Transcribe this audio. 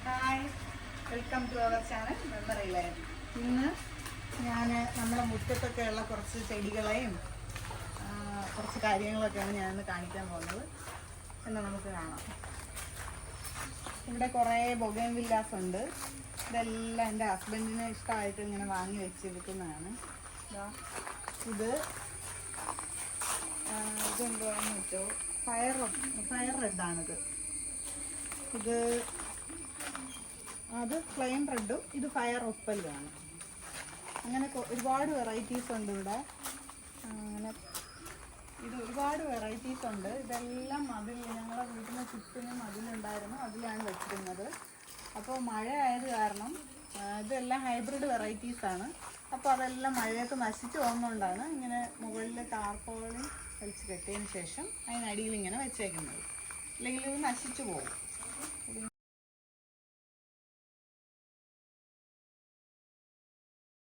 Hi, welcome to our channel memory lane. ഇന്ന് ഞാൻ നമ്മുടെ മുറ്റത്തൊക്കെയുള്ള കുറച്ച് ചെടികളെയും കുറച്ച് കാര്യങ്ങളൊക്കെയാണ് ഞാനിന്ന് കാണിക്കാൻ പോകുന്നത്. എന്നാൽ നമുക്ക് കാണാം. ഇവിടെ കുറേ ബൊഗൈൻവില്ലാസ് ഉണ്ട്. ഇതെല്ലാം എൻ്റെ ഹസ്ബൻഡിന് ഇഷ്ടമായിട്ട് ഇങ്ങനെ വാങ്ങി വെച്ചിരിക്കുന്നതാണ്. ഇതെന്തുവാണെന്ന് വെച്ചോ, ഫയർ റെഡാണിത്. അത് ഫ്ലെയിം റെഡും ഇത് ഫയർ ഒപ്പലുമാണ്. അങ്ങനെ ഒരുപാട് വെറൈറ്റീസ് ഉണ്ട് ഇവിടെ. അങ്ങനെ ഇത് ഒരുപാട് വെറൈറ്റീസ് ഉണ്ട്. ഇതെല്ലാം ഞങ്ങളുടെ വീട്ടിന് ചുറ്റിനും മതിലുണ്ടായിരുന്നു, അതിലാണ് വെച്ചിരുന്നത്. അപ്പോൾ മഴ ആയത് കാരണം ഇതെല്ലാം ഹൈബ്രിഡ് വെറൈറ്റീസാണ്. അപ്പോൾ അതെല്ലാം മഴയൊക്കെ നശിച്ചു പോകുന്നതുകൊണ്ടാണ് ഇങ്ങനെ മുകളിൽ ടാർപോളിൻ വലിച്ച് കെട്ടിയതിന് ശേഷം അതിനടിയിൽ ഇങ്ങനെ വെച്ചേക്കുന്നത്. അല്ലെങ്കിൽ ഇത് നശിച്ചു പോകും.